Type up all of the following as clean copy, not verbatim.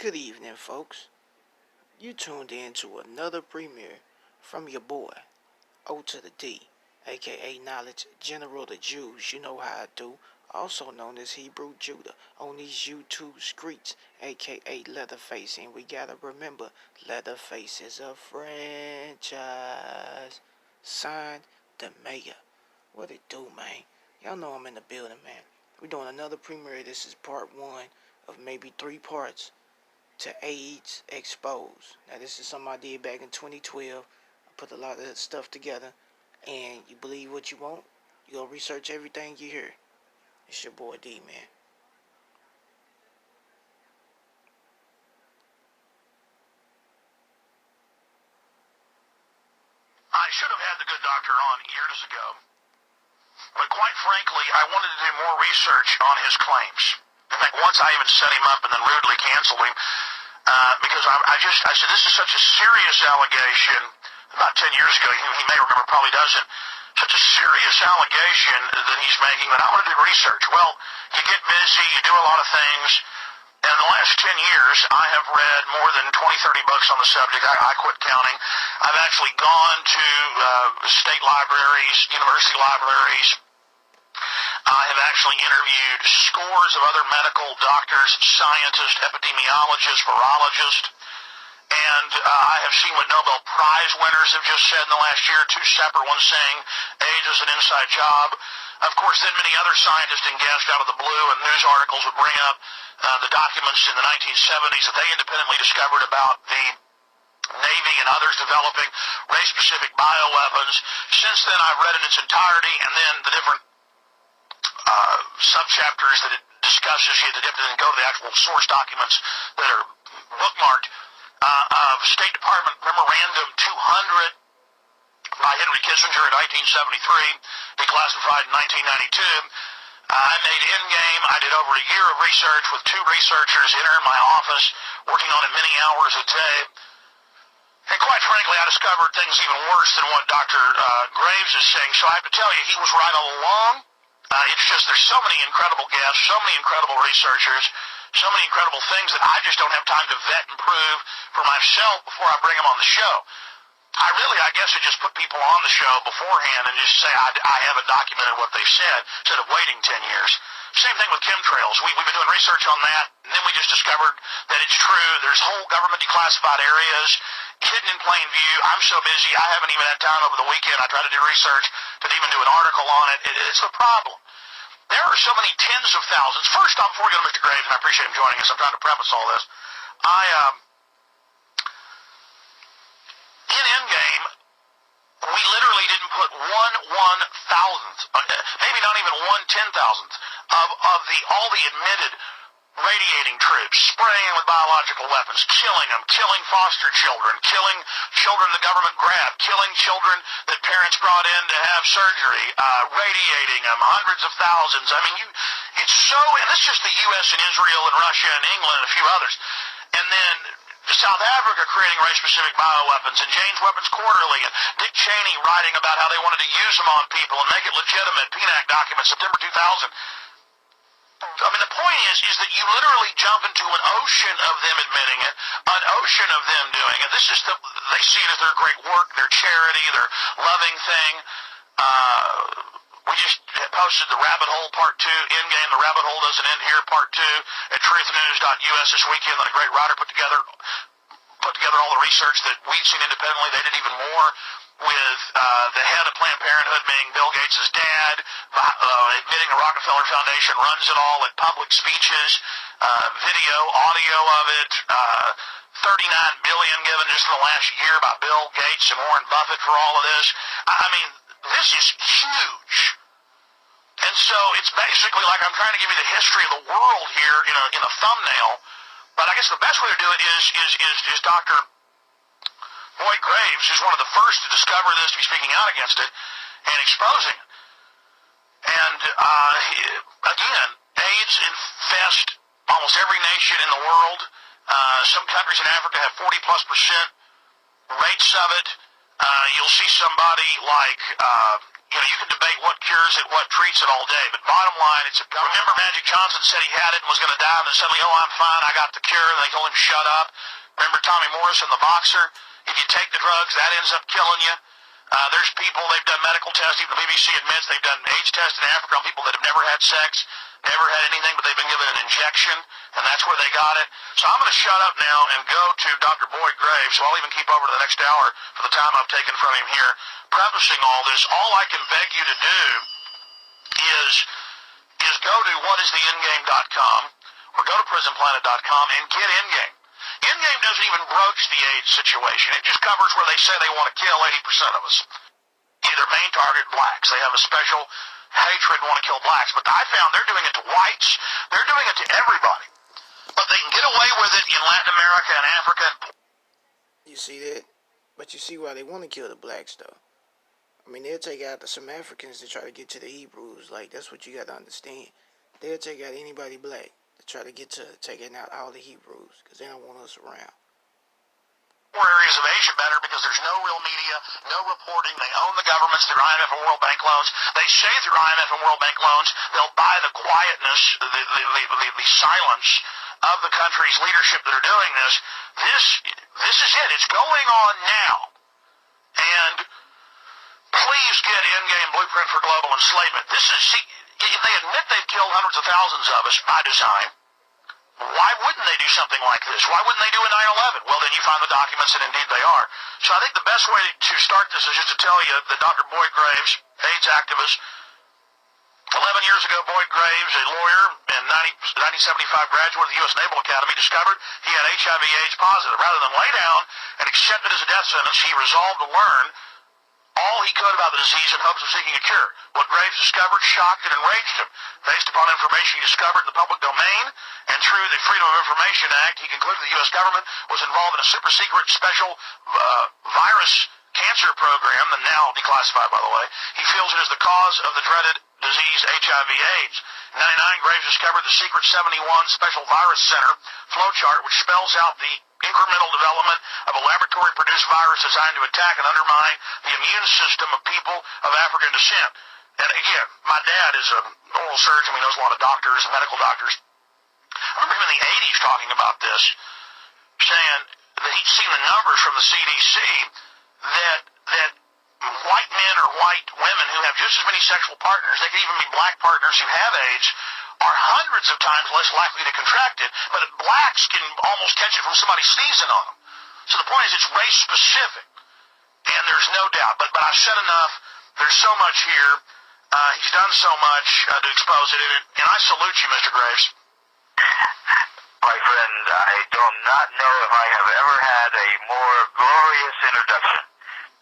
Good evening, folks. You tuned in to another premiere from your boy, O to the D, aka Knowledge General the Jews. You know how I do. Also known as Hebrew Judah on these YouTube streets, aka Leatherface. And we gotta remember, Leatherface is a franchise. Signed, the mayor. What it do, man? Y'all know I'm in the building, man. We're doing another premiere. This is part one of maybe 3 parts to Aidz Exposed. Now, this is something I did back in 2012. I put a lot of that stuff together, and you believe what you want, you go research everything you hear. It's your boy D, man. I should have had the good doctor on years ago, but quite frankly, I wanted to do more research on his claims. In fact, once I even set him up and then rudely canceled him because I said, this is such a serious allegation. About 10 years ago, he may remember, probably doesn't. Such a serious allegation that he's making that I want to do research. Well, you get busy, you do a lot of things. And in the last 10 years, I have read more than 20, 30 books on the subject. I quit counting. I've actually gone to state libraries, university libraries. I have actually interviewed scores of other medical doctors, scientists, epidemiologists, virologists. And I have seen what Nobel Prize winners have just said in the last year, 2 separate ones saying AIDS is an inside job. Of course, then many other scientists and guests out of the blue and news articles would bring up the documents in the 1970s that they independently discovered about the Navy and others developing race-specific bioweapons. Since then, I've read in its entirety, and then the different subchapters that it discusses. You have to go to the actual source documents that are bookmarked. State Department Memorandum 200 by Henry Kissinger in 1973, declassified in 1992. I made Endgame. I did over a year of research with 2 researchers in my office, working on it many hours a day. And quite frankly, I discovered things even worse than what Dr. Graves is saying. So I have to tell you, he was right all along. It's just there's so many incredible guests, so many incredible researchers, so many incredible things that I just don't have time to vet and prove for myself before I bring them on the show. I guess I just put people on the show beforehand and just say I haven't documented what they've said instead of waiting 10 years. Same thing with chemtrails. We've been doing research on that, and then we just discovered that it's true. There's whole government declassified areas hidden in plain view. I'm so busy, I haven't even had time over the weekend. I tried to do research to even do an article on it. It's the problem. There are so many tens of thousands. First off, before we go to Mr. Graves, and I appreciate him joining us, I'm trying to preface all this. In Endgame, we literally didn't put 1/1000th, maybe not even 1/10,000th of all the admitted radiating troops, spraying with biological weapons, killing them, killing foster children, killing children the government grabbed, killing children that parents brought in to have surgery, radiating them, hundreds of thousands. I mean, it's so, and it's just the U.S. and Israel and Russia and England and a few others. And then South Africa creating race-specific bioweapons, and Jane's Weapons Quarterly, and Dick Cheney writing about how they wanted to use them on people and make it legitimate. PNAC documents, September 2000. I mean, the point is that you literally jump into an ocean of them admitting it, an ocean of them doing it. They see it as their great work, their charity, their loving thing. We just posted the Rabbit Hole Part 2, Endgame, the Rabbit Hole doesn't end here, Part 2, at truthnews.us this weekend that a great writer put together all the research that we'd seen independently. They did even more with the head of Planned Parenthood being Bill Gates' dad, admitting the Rockefeller Foundation runs it all at public speeches, video, audio of it, $39 billion given just in the last year by Bill Gates and Warren Buffett for all of this. I mean, this is huge. And so it's basically like I'm trying to give you the history of the world here in a thumbnail. But I guess the best way to do it is Dr. Boyd Graves, who's one of the first to discover this, to be speaking out against it and exposing it. And again, AIDS infest almost every nation in the world. Some countries in Africa have 40+% rates of it. You'll see somebody like You can debate what cures it, what treats it all day, but bottom line, it's a government. Remember Magic Johnson said he had it and was going to die, and then suddenly, oh, I'm fine, I got the cure, and they told him shut up. Remember Tommy Morrison, the boxer? If you take the drugs, that ends up killing you. There's people, they've done medical tests, even the BBC admits they've done age tests in Africa on people that have never had sex, never had anything, but they've been given an injection, and that's where they got it. So I'm going to shut up now and go to Dr. Boyd Graves, so I'll even keep over to the next hour for the time I've taken from him here. Prefacing all this, all I can beg you to do is go to whatistheendgame.com or go to prisonplanet.com and get Endgame. Endgame doesn't even broach the AIDS situation. It just covers where they say they want to kill 80% of us. Their main target, blacks. They have a special hatred and want to kill blacks. But I found they're doing it to whites. They're doing it to everybody. But they can get away with it in Latin America and Africa. You see that? But you see why they want to kill the blacks, though. I mean, they'll take out some Africans to try to get to the Hebrews. Like, that's what you got to understand. They'll take out anybody black to try to get to taking out all the Hebrews because they don't want us around. More areas of Asia better because there's no real media, no reporting. They own the governments through IMF and World Bank loans. They say through IMF and World Bank loans they'll buy the quietness, the silence of the country's leadership that are doing this. This is it. It's going on now. And please get Endgame Blueprint for Global Enslavement. If they admit they've killed hundreds of thousands of us by design, why wouldn't they do something like this? Why wouldn't they do a 9/11? Well, then you find the documents, and indeed they are. So I think the best way to start this is just to tell you that Dr. Boyd Graves, AIDS activist, 11 years ago, Boyd Graves, a lawyer and 1975 graduate of the U.S. Naval Academy, discovered he had HIV/AIDS positive. Rather than lay down and accept it as a death sentence, he resolved to learn all he could about the disease in hopes of seeking a cure. What Graves discovered shocked and enraged him. Based upon information he discovered in the public domain and through the Freedom of Information Act, he concluded the U.S. government was involved in a super-secret special virus cancer program, that now declassified, by the way. He feels it is the cause of the dreaded disease HIV/AIDS. In 1999, Graves discovered the secret 71 Special Virus Center flowchart, which spells out the incremental development of a laboratory-produced virus designed to attack and undermine the immune system of people of African descent. And again, my dad is an oral surgeon. He knows a lot of doctors, medical doctors. I remember him in the 80s talking about this, saying that he'd seen the numbers from the CDC that white men or white women who have just as many sexual partners, they could even be black partners who have AIDS, are hundreds of times less likely to contract it, but blacks can almost catch it from somebody sneezing on them. So the point is it's race specific, and there's no doubt. But I've said enough. There's so much here. He's done so much to expose it, and I salute you, Mr. Graves. My friend, I do not know if I have ever had a more glorious introduction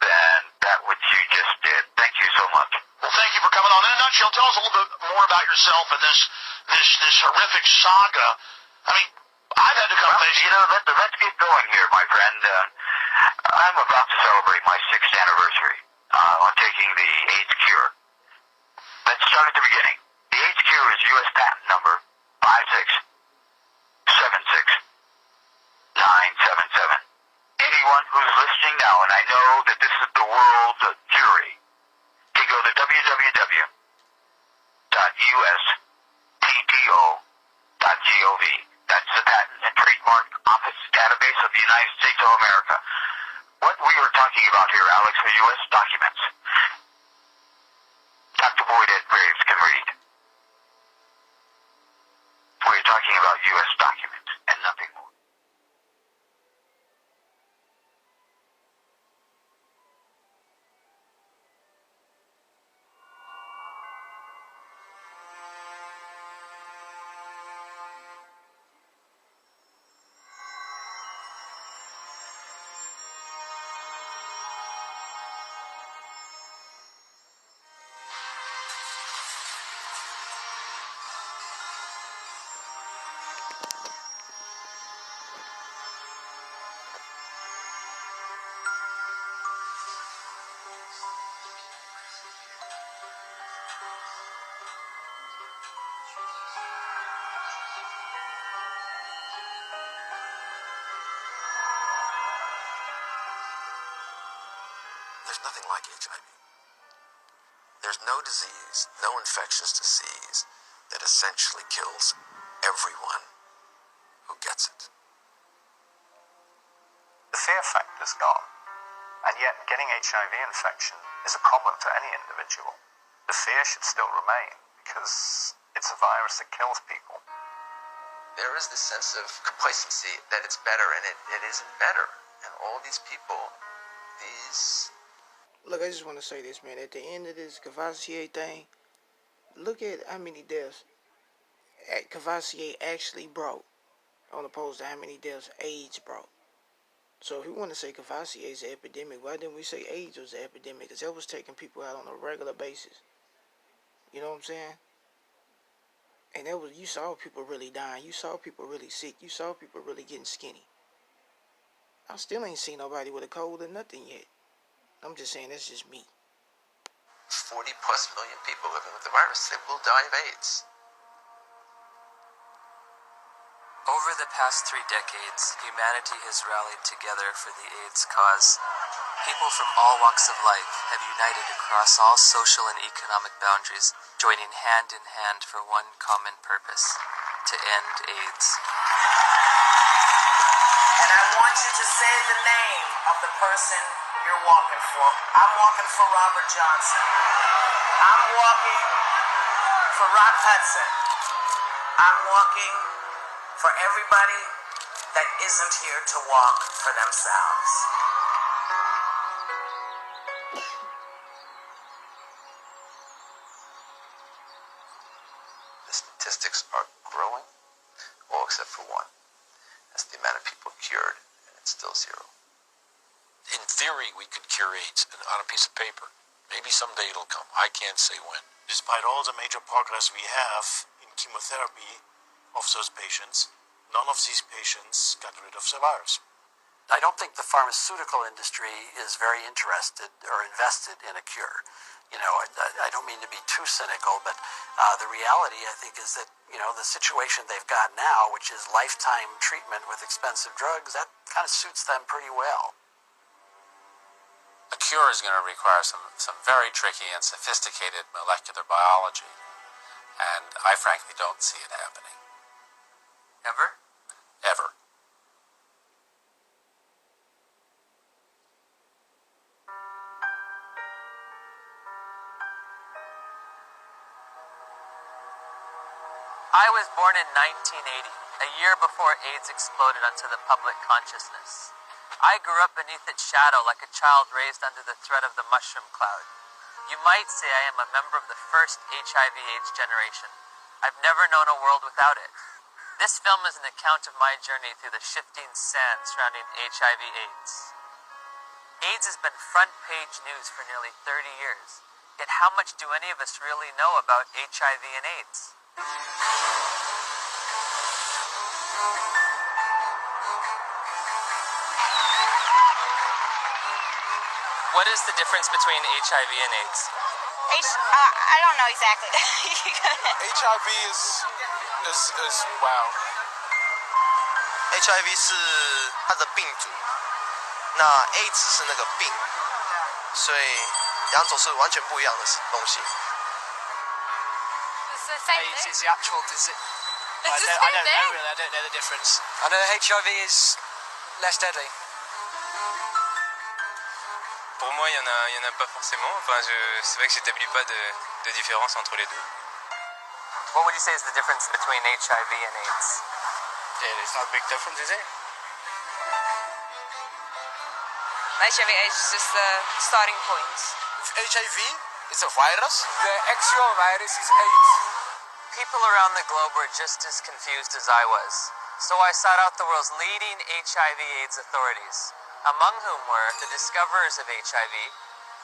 than that which you just did. Thank you so much. Well, thank you for coming on. In a nutshell, tell us a little bit more about yourself and this horrific saga. I mean, I've had to come face. Let's get going here, my friend. I'm about to celebrate my 6th anniversary on taking the AIDS cure. Let's start at the beginning. The AIDS cure is U.S. patent number 5676977. Anyone who's listening now, and I know that this is the world's jury, can go to www.uspto.gov. That's the Patent and Trademark Office database of the United States of America. What we are talking about here, Alex, are U.S. documents. Dr. Boyd Ed Graves can read. We're talking about U.S. documents and nothing more. There's nothing like HIV. There's no disease, no infectious disease that essentially kills everyone who gets it. The fear factor's gone, and yet getting HIV infection is a problem for any individual. The fear should still remain, because it's a virus that kills people. There is this sense of complacency that it's better, and it isn't better. And all these people, Look, I just want to say this, man. At the end of this Cavassier thing, look at how many deaths Cavassier actually brought, on opposed to how many deaths AIDS brought. So if we want to say Cavassier is an epidemic, why didn't we say AIDS was an epidemic? Because that was taking people out on a regular basis. You know what I'm saying? And that was, you saw people really dying. You saw people really sick. You saw people really getting skinny. I still ain't seen nobody with a cold or nothing yet. I'm just saying, that's just me. 40 plus million people living with the virus, they will die of AIDS. Over the past 3 decades, humanity has rallied together for the AIDS cause. People from all walks of life have united across all social and economic boundaries, joining hand in hand for one common purpose: to end AIDS. And I want you to say the name of the person you're walking for. I'm walking for Robert Johnson. I'm walking for Rock Hudson. I'm walking for everybody that isn't here to walk for themselves. The statistics are growing, all except for one. That's the amount of people cured, and it's still zero. In theory, we could cure AIDS on a piece of paper. Maybe someday it'll come. I can't say when. Despite all the major progress we have in chemotherapy of those patients, none of these patients got rid of the virus. I don't think the pharmaceutical industry is very interested or invested in a cure. You know, I don't mean to be too cynical, but the reality, I think, is that, you know, the situation they've got now, which is lifetime treatment with expensive drugs, that kind of suits them pretty well. A cure is going to require some very tricky and sophisticated molecular biology, and I frankly don't see it happening. Ever? Ever. I was born in 1980, a year before AIDS exploded onto the public consciousness. I grew up beneath its shadow like a child raised under the threat of the mushroom cloud. You might say I am a member of the first HIV/AIDS generation. I've never known a world without it. This film is an account of my journey through the shifting sand surrounding HIV/AIDS. AIDS has been front-page news for nearly 30 years. Yet how much do any of us really know about HIV and AIDS? What is the difference between HIV and AIDS? I don't know exactly. HIV is wow. HIV 是它的病毒，那 AIDS 是那个病，所以两种是完全不一样的东西。AIDS is the actual disease. I don't know really. I don't know the difference. I know HIV is less deadly. Pour moi, il y en a pas forcément. Enfin, c'est vrai que j'établis pas de différence entre les deux. What would you say is the difference between HIV and AIDS? It's not a big difference, is it? HIV/AIDS is just the starting point. HIV is a virus. The actual virus is AIDS. People around the globe were just as confused as I was. So I sought out the world's leading HIV/AIDS authorities, among whom were the discoverers of HIV,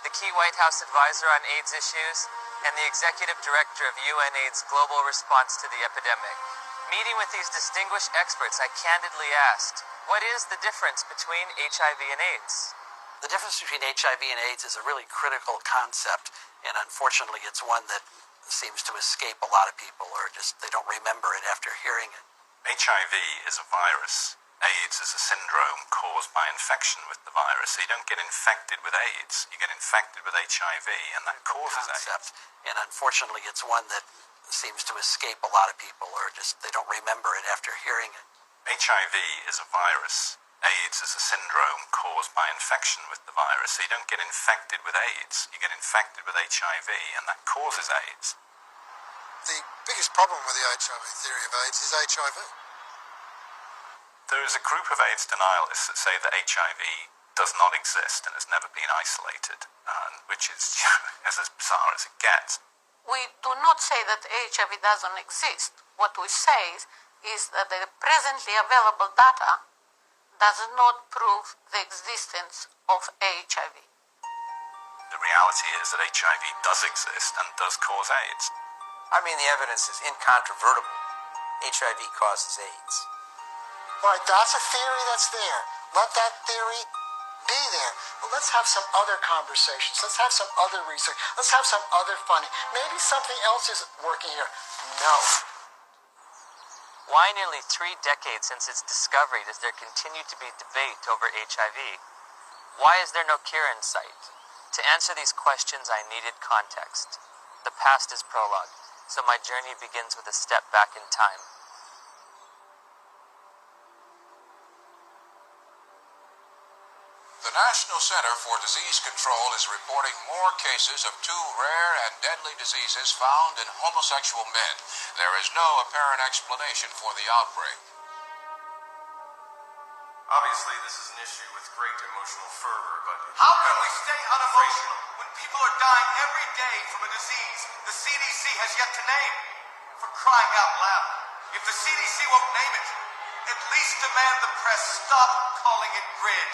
the key White House advisor on AIDS issues, and the executive director of UNAIDS' global response to the epidemic. Meeting with these distinguished experts, I candidly asked, what is the difference between HIV and AIDS? The difference between HIV and AIDS is a really critical concept, and unfortunately it's one that seems to escape a lot of people, or just they don't remember it after hearing it. HIV is a virus AIDS is a syndrome caused by infection with the virus. So you don't get infected with AIDS, you get infected with HIV, and that causes AIDS. And unfortunately, it's one that seems to escape a lot of people, or just they don't remember it after hearing it. HIV is a virus. AIDS is a syndrome caused by infection with the virus. So you don't get infected with AIDS, you get infected with HIV, and that causes AIDS. The biggest problem with the HIV theory of AIDS is HIV. There is a group of AIDS denialists that say that HIV does not exist and has never been isolated, which is as bizarre as it gets. We do not say that HIV doesn't exist. What we say is that the presently available data does not prove the existence of HIV. The reality is that HIV does exist and does cause AIDS. I mean, the evidence is incontrovertible. HIV causes AIDS. All right, that's a theory that's there. Let that theory be there. But let's have some other conversations. Let's have some other research. Let's have some other funding. Maybe something else is working here. No. Why nearly 3 decades since its discovery does there continue to be debate over HIV? Why is there no cure in sight? To answer these questions, I needed context. The past is prologue, so my journey begins with a step back in time. The National Center for Disease Control is reporting more cases of 2 rare and deadly diseases found in homosexual men. There is no apparent explanation for the outbreak. Obviously, this is an issue with great emotional fervor, but... How can we stay unemotional when people are dying every day from a disease the CDC has yet to name? For crying out loud, if the CDC won't name it, at least demand the press stop calling it GRID.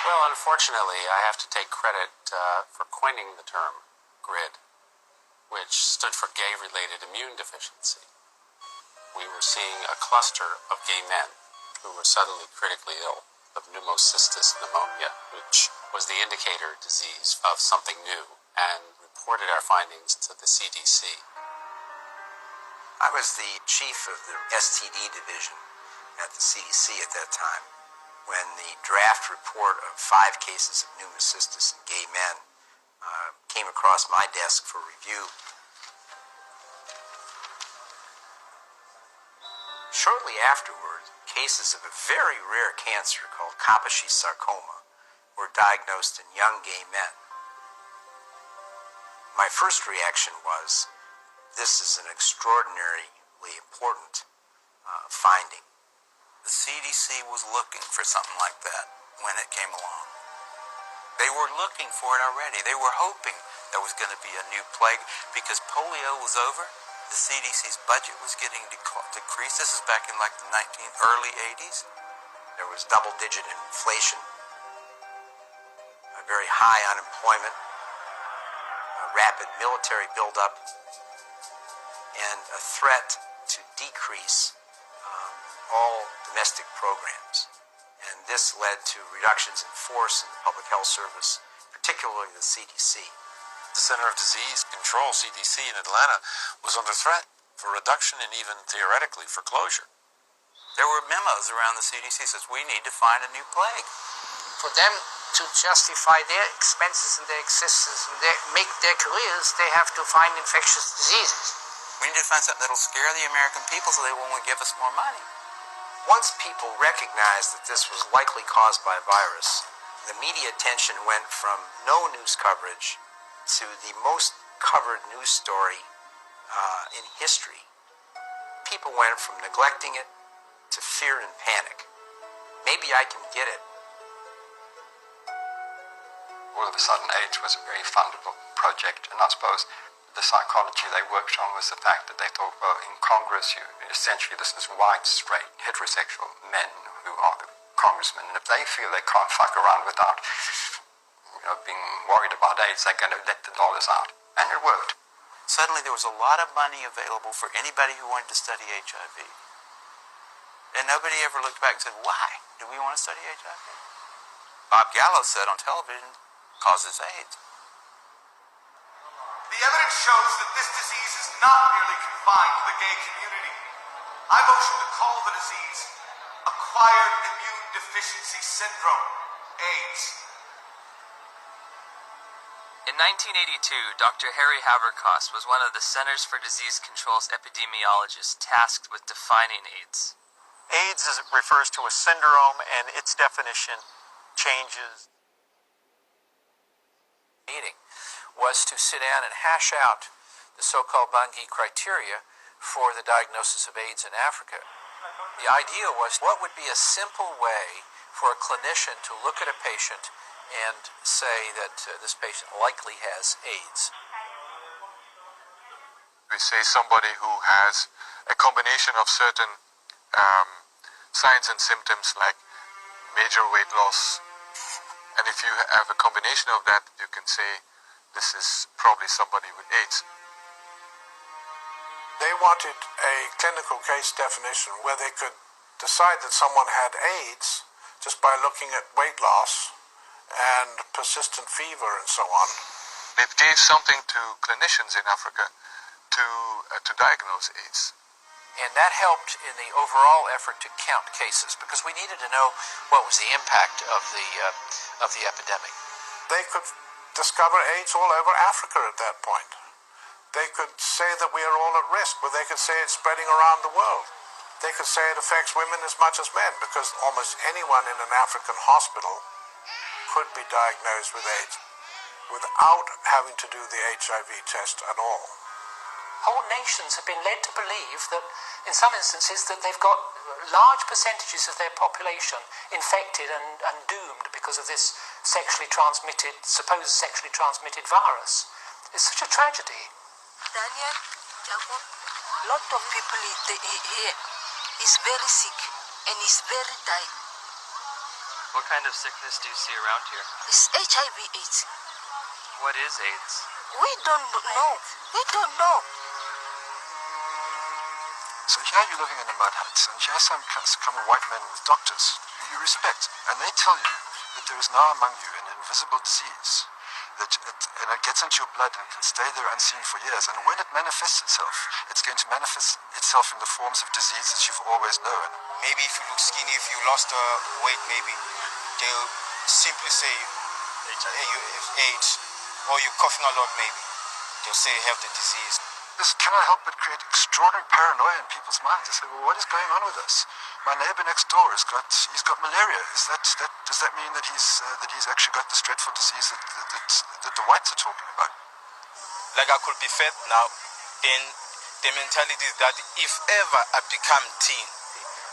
Well, unfortunately, I have to take credit for coining the term GRID, which stood for gay-related immune deficiency. We were seeing a cluster of gay men who were suddenly critically ill of pneumocystis pneumonia, which was the indicator disease of something new, and reported our findings to the CDC. I was the chief of the STD division at the CDC at that time, when the draft report of 5 cases of pneumocystis in gay men came across my desk for review. Shortly afterward, cases of a very rare cancer called Kaposi sarcoma were diagnosed in young gay men. My first reaction was, this is an extraordinarily important finding. The CDC was looking for something like that when it came along. They were looking for it already. They were hoping there was going to be a new plague because polio was over. The CDC's budget was getting decreased. This is back in like the early 80s. There was double-digit inflation, a very high unemployment, a rapid military buildup, and a threat to decrease all domestic programs. And this led to reductions in force in the public health service, particularly the CDC. The Center of Disease Control, CDC, in Atlanta was under threat for reduction and even theoretically for closure. There were memos around the CDC that says we need to find a new plague. For them to justify their expenses and their existence and make their careers, they have to find infectious diseases. We need to find something that'll scare the American people so they won't give us more money. Once people recognized that this was likely caused by a virus, the media attention went from no news coverage to the most covered news story in history. People went from neglecting it to fear and panic. Maybe I can get it. All of a sudden, AIDS was a very fundable project, and I suppose the psychology they worked on was the fact that they thought, well, in Congress, essentially this is white, straight, heterosexual men who are the congressmen, and if they feel they can't fuck around without, being worried about AIDS, they're going to let the dollars out, and it worked. Suddenly, there was a lot of money available for anybody who wanted to study HIV, and nobody ever looked back and said, "Why do we want to study HIV?" Bob Gallo said on television, "Causes AIDS." The evidence shows that this disease is not merely confined to the gay community. I motion to call the disease acquired immune deficiency syndrome, AIDS. In 1982, Dr. Harry Haverkost was one of the Centers for Disease Control's epidemiologists tasked with defining AIDS. AIDS refers to a syndrome, and its definition changes. Meeting was to sit down and hash out the so-called Bangui criteria for the diagnosis of AIDS in Africa. The idea was, what would be a simple way for a clinician to look at a patient and say that this patient likely has AIDS? We say somebody who has a combination of certain signs and symptoms like major weight loss, and if you have a combination of that, you can say this is probably somebody with AIDS. They wanted a clinical case definition where they could decide that someone had AIDS just by looking at weight loss and persistent fever and so on. It gave something to clinicians in Africa to diagnose AIDS. And that helped in the overall effort to count cases, because we needed to know what was the impact of the epidemic. They could discover AIDS all over Africa at that point. They could say that we are all at risk, but they could say it's spreading around the world. They could say it affects women as much as men, because almost anyone in an African hospital could be diagnosed with AIDS without having to do the HIV test at all. Whole nations have been led to believe that, in some instances, that they've got large percentages of their population infected and doomed because of this supposed sexually transmitted virus. It's such a tragedy. Daniel, Jacob, lot of people here is very sick and is very dying. What kind of sickness do you see around here? It's HIV/AIDS. What is AIDS? We don't know. We don't know. So here you're living in a mud hut, and here come white men with doctors who you respect, and they tell you that there is now among you an invisible disease, and it gets into your blood and can stay there unseen for years, and when it manifests itself, it's going to manifest itself in the forms of diseases you've always known. Maybe if you look skinny, if you lost weight, maybe they'll simply say, hey, you have AIDS, or you're coughing a lot, maybe. They'll say you have the disease. This cannot help but create extraordinary paranoia in people's minds. They say, well, what is going on with us? My neighbor next door he's got malaria. Does that mean that he's actually got this dreadful disease that the whites are talking about? Like I could be fat now, then the mentality is that if ever I become teen,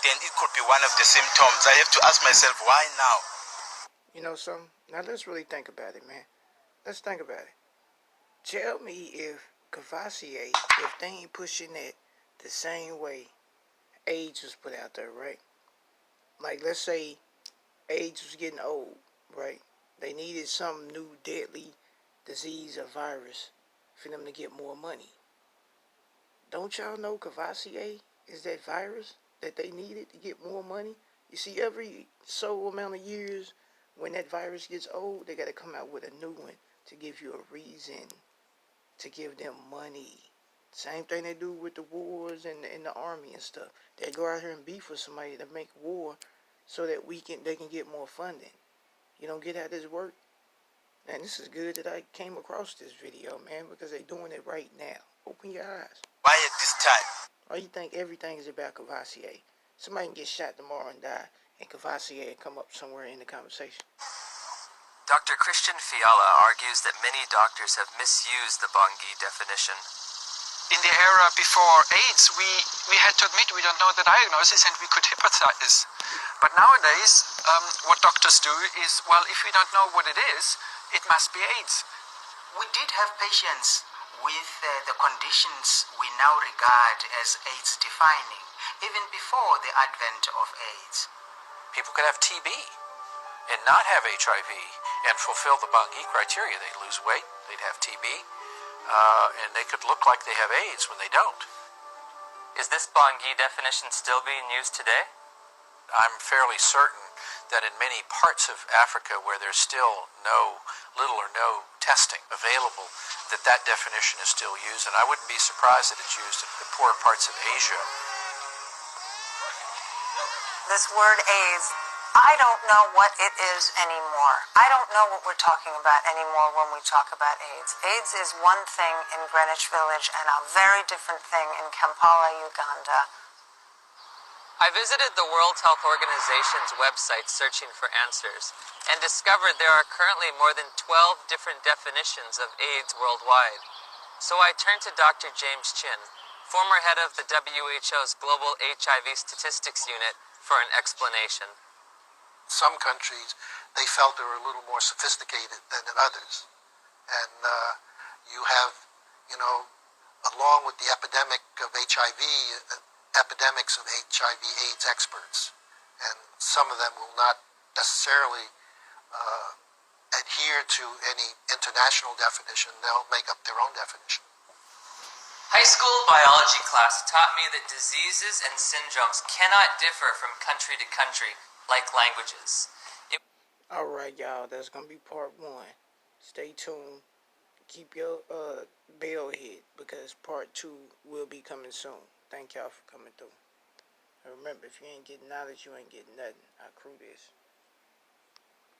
then it could be one of the symptoms. I have to ask myself, why now? You know something? Now let's really think about it, man. Let's think about it. Tell me if Cavassier, if they ain't pushing it the same way AIDS was put out there, right? Like, let's say AIDS was getting old, right? They needed some new deadly disease or virus for them to get more money. Don't y'all know Cavassier is that virus that they needed to get more money? You see, every so amount of years, when that virus gets old, they got to come out with a new one to give you a reason to give them money. Same thing they do with the wars and the army and stuff. They go out here and beef with somebody to make war so that they can get more funding. You don't get how this work? Man, this is good that I came across this video, man, because they're doing it right now. Open your eyes. Why at this time? Or you think everything is about Cavassier? Somebody can get shot tomorrow and die, and Cavassier come up somewhere in the conversation. Dr. Christian Fiala argues that many doctors have misused the Bangui definition. In the era before AIDS, we had to admit we don't know the diagnosis and we could hypothesize. But nowadays, what doctors do is, well, if we don't know what it is, it must be AIDS. We did have patients with the conditions we now regard as AIDS defining, even before the advent of AIDS. People could have TB and not have HIV and fulfill the Bangui criteria. They'd lose weight, they'd have TB, and they could look like they have AIDS when they don't. Is this Bangui definition still being used today? I'm fairly certain that in many parts of Africa where there's still little or no testing available, that definition is still used, and I wouldn't be surprised that it's used in the poorer parts of Asia. this word AIDS, I don't know what it is anymore. I don't know what we're talking about anymore when we talk about AIDS. AIDS is one thing in Greenwich Village and a very different thing in Kampala, Uganda. I visited the World Health Organization's website searching for answers and discovered there are currently more than 12 different definitions of AIDS worldwide. So I turned to Dr. James Chin, former head of the WHO's Global HIV Statistics Unit, for an explanation. Some countries, they felt they were a little more sophisticated than in others. And you have, along with the epidemic of HIV, epidemics of HIV/AIDS experts, and some of them will not necessarily adhere to any international definition. They'll make up their own definition. High school biology class taught me that diseases and syndromes cannot differ from country to country like languages. Alright, y'all, that's gonna be part 1. Stay tuned. Keep your bell hit because part 2 will be coming soon. Thank y'all for coming through. And remember, if you ain't getting knowledge, you ain't getting nothing. I crew this.